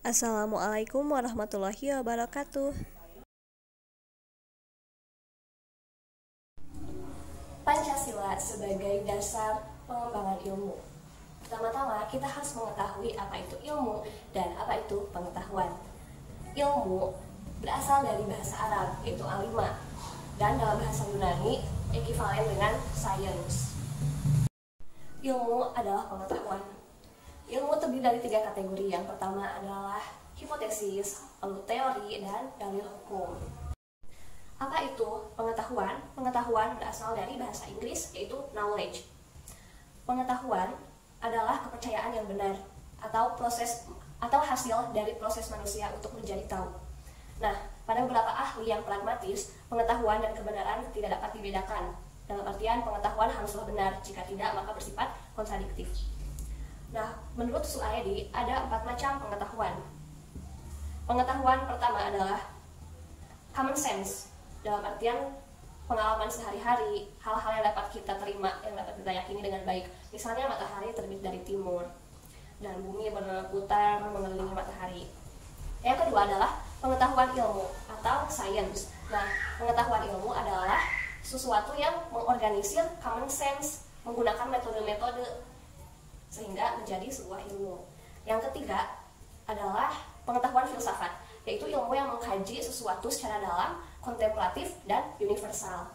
Assalamualaikum warahmatullahi wabarakatuh. Pancasila sebagai dasar pengembangan ilmu. Pertama-tama, kita harus mengetahui apa itu ilmu dan apa itu pengetahuan. Ilmu berasal dari bahasa Arab, yaitu alima, dan dalam bahasa Yunani ekivalen dengan science. Ilmu adalah pengetahuan. Ilmu terdiri dari 3 kategori. Yang pertama adalah hipotesis, lalu teori, dan dalil hukum. Apa itu pengetahuan? Pengetahuan berasal dari bahasa Inggris, yaitu knowledge. Pengetahuan adalah kepercayaan yang benar atau hasil dari proses manusia untuk menjadi tahu. Nah, pada beberapa ahli yang pragmatis, pengetahuan dan kebenaran tidak dapat dibedakan. Dalam artian pengetahuan haruslah benar, jika tidak maka bersifat kontradiktif. Nah, menurut Suaidi ada 4 macam pengetahuan. Pengetahuan pertama adalah common sense, dalam artian pengalaman sehari-hari, hal-hal yang dapat kita terima, yang dapat kita yakini dengan baik. Misalnya matahari terbit dari timur dan bumi berputar mengelilingi matahari. Yang kedua adalah pengetahuan ilmu atau science. Nah, pengetahuan ilmu adalah sesuatu yang mengorganisir common sense, menggunakan metode-metode sehingga menjadi sebuah ilmu. Yang ketiga adalah pengetahuan filsafat, yaitu ilmu yang mengkaji sesuatu secara dalam, kontemplatif, dan universal.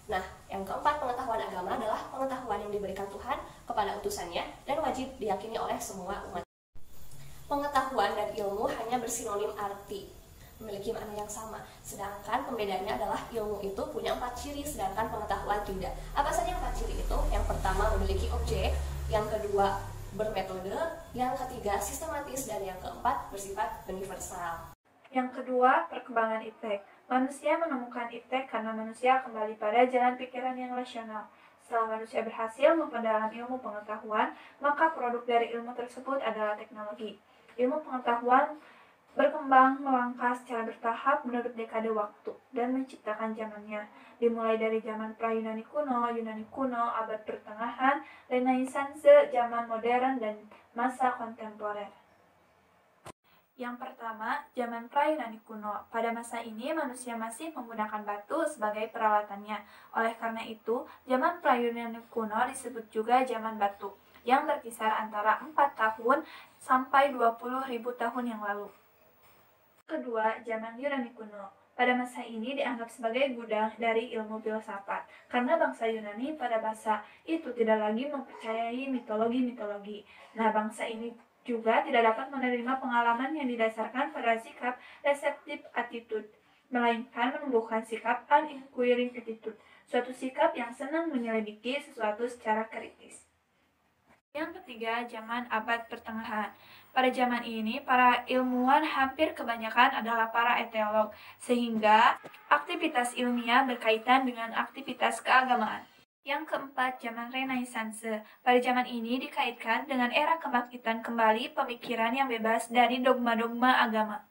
Nah, yang keempat, pengetahuan agama adalah pengetahuan yang diberikan Tuhan kepada utusannya dan wajib diyakini oleh semua umat. Pengetahuan dan ilmu hanya bersinonim arti, memiliki makna yang sama, sedangkan pembedanya adalah ilmu itu punya 4 ciri, sedangkan pengetahuan tidak. Apa saja 4 ciri itu? Yang pertama, memiliki objek, yang kedua, bermetode, yang ketiga, sistematis, dan yang keempat, bersifat universal. Yang kedua, perkembangan iptek. Manusia menemukan iptek karena manusia kembali pada jalan pikiran yang rasional. Setelah manusia berhasil memperdalam ilmu pengetahuan, maka produk dari ilmu tersebut adalah teknologi. Ilmu pengetahuan berkembang melangkah secara bertahap menurut dekade waktu dan menciptakan zamannya, dimulai dari zaman pra-Yunani kuno, abad pertengahan, Renaissance, zaman modern, dan masa kontemporer. Yang pertama, zaman pra-Yunani kuno. Pada masa ini, manusia masih menggunakan batu sebagai peralatannya. Oleh karena itu, zaman pra-Yunani kuno disebut juga zaman batu, yang berkisar antara 4 tahun sampai 20.000 tahun yang lalu. Kedua, zaman Yunani kuno. Pada masa ini dianggap sebagai gudang dari ilmu filsafat, karena bangsa Yunani pada masa itu tidak lagi mempercayai mitologi-mitologi. Nah, bangsa ini juga tidak dapat menerima pengalaman yang didasarkan pada sikap receptive attitude, melainkan menumbuhkan sikap uninquiring attitude, suatu sikap yang senang menyelidiki sesuatu secara kritis. Yang ketiga, zaman abad pertengahan. Pada zaman ini, para ilmuwan hampir kebanyakan adalah para teolog, sehingga aktivitas ilmiah berkaitan dengan aktivitas keagamaan. Yang keempat, zaman Renaissance. Pada zaman ini dikaitkan dengan era kebangkitan kembali pemikiran yang bebas dari dogma-dogma agama.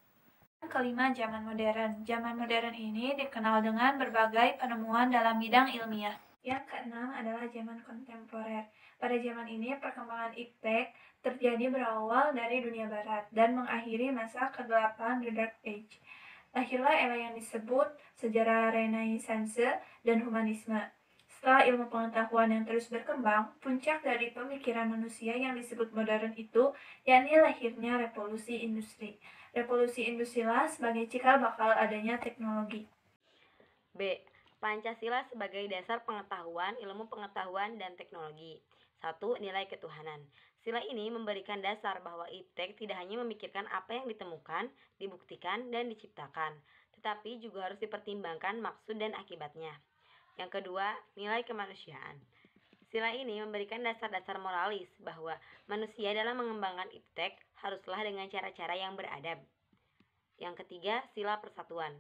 Yang kelima, zaman modern. Zaman modern ini dikenal dengan berbagai penemuan dalam bidang ilmiah. Yang keenam adalah zaman kontemporer. Pada zaman ini, perkembangan iptek terjadi berawal dari dunia barat dan mengakhiri masa kegelapan The Dark Age. Lahirlah era yang disebut sejarah Renaissance dan humanisme. Setelah ilmu pengetahuan yang terus berkembang, puncak dari pemikiran manusia yang disebut modern itu, yakni lahirnya revolusi industri. Revolusi industrilah sebagai cikal bakal adanya teknologi. B. Pancasila sebagai dasar pengetahuan, ilmu pengetahuan, dan teknologi. 1. Nilai ketuhanan. Sila ini memberikan dasar bahwa iptek tidak hanya memikirkan apa yang ditemukan, dibuktikan, dan diciptakan, tetapi juga harus dipertimbangkan maksud dan akibatnya. Yang kedua, nilai kemanusiaan. Sila ini memberikan dasar-dasar moralis bahwa manusia dalam mengembangkan iptek haruslah dengan cara-cara yang beradab. Yang ketiga, sila persatuan.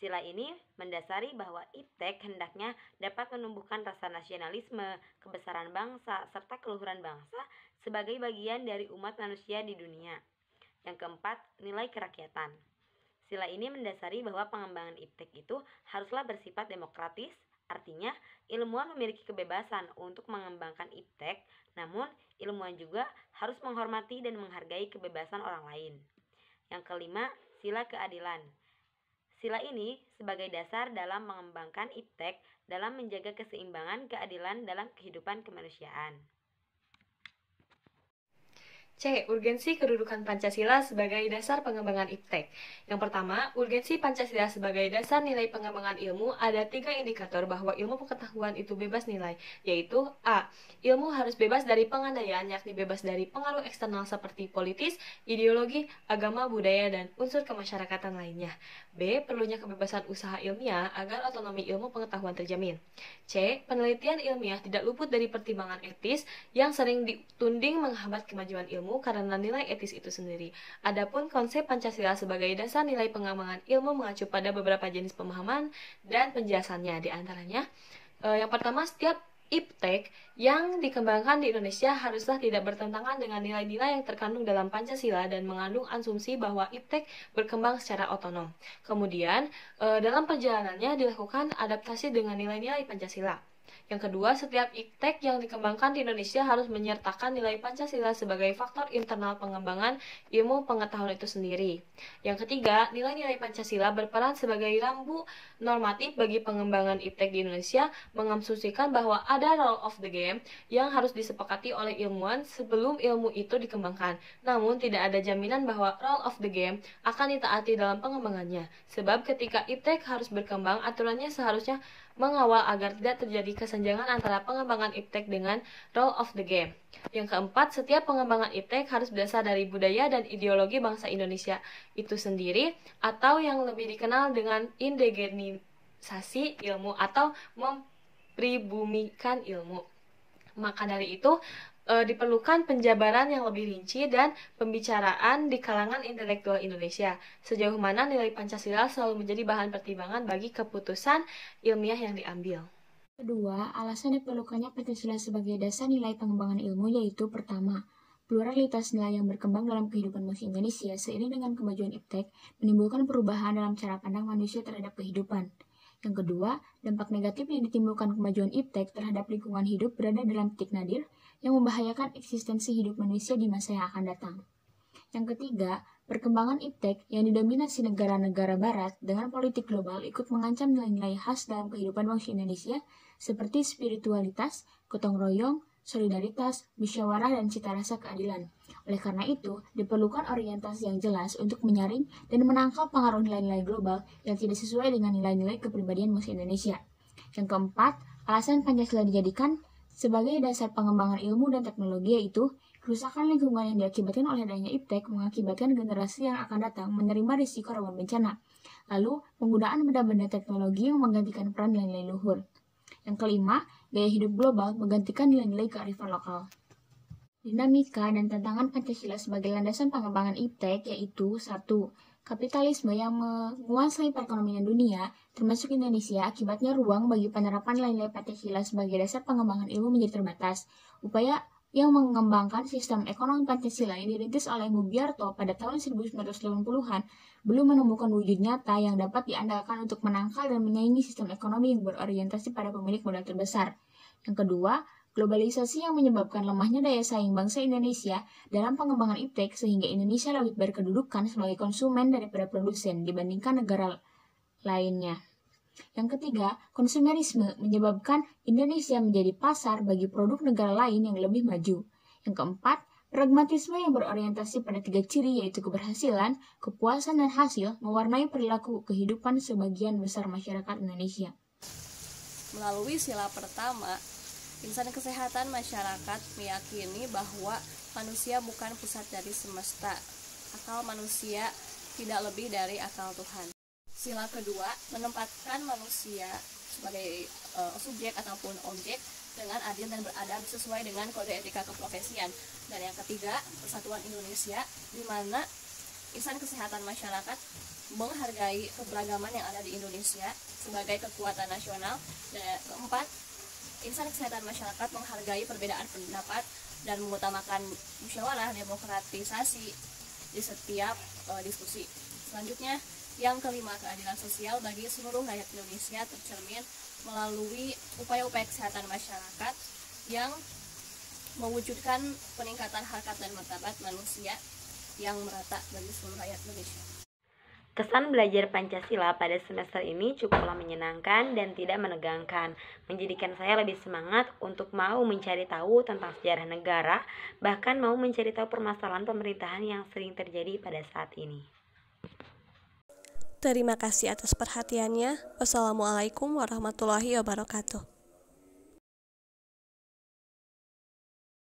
Sila ini mendasari bahwa iptek hendaknya dapat menumbuhkan rasa nasionalisme, kebesaran bangsa, serta keluhuran bangsa sebagai bagian dari umat manusia di dunia. Yang keempat, nilai kerakyatan. Sila ini mendasari bahwa pengembangan iptek itu haruslah bersifat demokratis, artinya ilmuwan memiliki kebebasan untuk mengembangkan iptek, namun ilmuwan juga harus menghormati dan menghargai kebebasan orang lain. Yang kelima, sila keadilan. Sila ini sebagai dasar dalam mengembangkan iptek dalam menjaga keseimbangan keadilan dalam kehidupan kemanusiaan. C. Urgensi kedudukan Pancasila sebagai dasar pengembangan iptek. Yang pertama, urgensi Pancasila sebagai dasar nilai pengembangan ilmu ada 3 indikator bahwa ilmu pengetahuan itu bebas nilai, yaitu A. Ilmu harus bebas dari pengandaian, yakni bebas dari pengaruh eksternal seperti politis, ideologi, agama, budaya, dan unsur kemasyarakatan lainnya. B. Perlunya kebebasan usaha ilmiah agar otonomi ilmu pengetahuan terjamin. C. Penelitian ilmiah tidak luput dari pertimbangan etis yang sering ditunding menghambat kemajuan ilmu karena nilai etis itu sendiri. Adapun konsep Pancasila sebagai dasar nilai pengembangan ilmu mengacu pada beberapa jenis pemahaman dan penjelasannya. Di antaranya, yang pertama, setiap iptek yang dikembangkan di Indonesia haruslah tidak bertentangan dengan nilai-nilai yang terkandung dalam Pancasila dan mengandung asumsi bahwa iptek berkembang secara otonom. Kemudian, dalam perjalanannya dilakukan adaptasi dengan nilai-nilai Pancasila. Yang kedua, setiap iptek yang dikembangkan di Indonesia harus menyertakan nilai Pancasila sebagai faktor internal pengembangan ilmu pengetahuan itu sendiri. Yang ketiga, nilai-nilai Pancasila berperan sebagai rambu normatif bagi pengembangan iptek di Indonesia, mengasumsikan bahwa ada rule of the game yang harus disepakati oleh ilmuwan sebelum ilmu itu dikembangkan. Namun, tidak ada jaminan bahwa rule of the game akan ditaati dalam pengembangannya. Sebab ketika iptek harus berkembang, aturannya seharusnya mengawal agar tidak terjadi kesenjangan antara pengembangan iptek dengan rule of the game. Yang keempat, setiap pengembangan iptek harus berasal dari budaya dan ideologi bangsa Indonesia itu sendiri, atau yang lebih dikenal dengan indigenisasi ilmu atau mempribumikan ilmu. Maka dari itu, diperlukan penjabaran yang lebih rinci dan pembicaraan di kalangan intelektual Indonesia sejauh mana nilai Pancasila selalu menjadi bahan pertimbangan bagi keputusan ilmiah yang diambil. Kedua, alasan diperlukannya Pancasila sebagai dasar nilai pengembangan ilmu yaitu pertama, pluralitas nilai yang berkembang dalam kehidupan manusia Indonesia seiring dengan kemajuan iptek menimbulkan perubahan dalam cara pandang manusia terhadap kehidupan. Yang kedua, dampak negatif yang ditimbulkan kemajuan iptek terhadap lingkungan hidup berada dalam titik nadir yang membahayakan eksistensi hidup manusia di masa yang akan datang. Yang ketiga, perkembangan iptek yang didominasi negara-negara barat dengan politik global ikut mengancam nilai-nilai khas dalam kehidupan bangsa Indonesia seperti spiritualitas, gotong royong, solidaritas, musyawarah, dan cita rasa keadilan. Oleh karena itu, diperlukan orientasi yang jelas untuk menyaring dan menangkal pengaruh nilai-nilai global yang tidak sesuai dengan nilai-nilai kepribadian bangsa Indonesia. Yang keempat, alasan Pancasila dijadikan sebagai dasar pengembangan ilmu dan teknologi yaitu kerusakan lingkungan yang diakibatkan oleh adanya iptek mengakibatkan generasi yang akan datang menerima risiko rawan bencana. Lalu, penggunaan benda-benda teknologi yang menggantikan peran nilai-nilai luhur. Yang kelima, gaya hidup global menggantikan nilai-nilai kearifan lokal. Dinamika dan tantangan Pancasila sebagai landasan pengembangan iptek yaitu 1. Kapitalisme yang menguasai perekonomian dunia, termasuk Indonesia, akibatnya ruang bagi penerapan nilai-nilai Pancasila sebagai dasar pengembangan ilmu menjadi terbatas. Upaya yang mengembangkan sistem ekonomi Pancasila yang dirintis oleh Mugyarto pada tahun 1980-an belum menemukan wujud nyata yang dapat diandalkan untuk menangkal dan menyaingi sistem ekonomi yang berorientasi pada pemilik modal terbesar. Yang kedua, globalisasi yang menyebabkan lemahnya daya saing bangsa Indonesia dalam pengembangan iptek sehingga Indonesia lebih berkedudukan sebagai konsumen daripada produsen dibandingkan negara lainnya. Yang ketiga, konsumerisme menyebabkan Indonesia menjadi pasar bagi produk negara lain yang lebih maju. Yang keempat, pragmatisme yang berorientasi pada 3 ciri yaitu keberhasilan, kepuasan, dan hasil mewarnai perilaku kehidupan sebagian besar masyarakat Indonesia. Melalui sila pertama, insan kesehatan masyarakat meyakini bahwa manusia bukan pusat dari semesta. Akal manusia tidak lebih dari akal Tuhan. Sila kedua, menempatkan manusia sebagai subjek ataupun objek dengan adil dan beradab sesuai dengan kode etika keprofesian. Dan yang ketiga, persatuan Indonesia, di mana insan kesehatan masyarakat menghargai keberagaman yang ada di Indonesia sebagai kekuatan nasional. Dan yang keempat, insan kesehatan masyarakat menghargai perbedaan pendapat dan mengutamakan musyawarah demokratisasi di setiap diskusi. Selanjutnya, yang kelima, keadilan sosial bagi seluruh rakyat Indonesia tercermin melalui upaya-upaya kesehatan masyarakat yang mewujudkan peningkatan harkat dan martabat manusia yang merata bagi seluruh rakyat Indonesia. Kesan belajar Pancasila pada semester ini cukuplah menyenangkan dan tidak menegangkan, menjadikan saya lebih semangat untuk mau mencari tahu tentang sejarah negara, bahkan mau mencari tahu permasalahan pemerintahan yang sering terjadi pada saat ini. Terima kasih atas perhatiannya. Wassalamualaikum warahmatullahi wabarakatuh.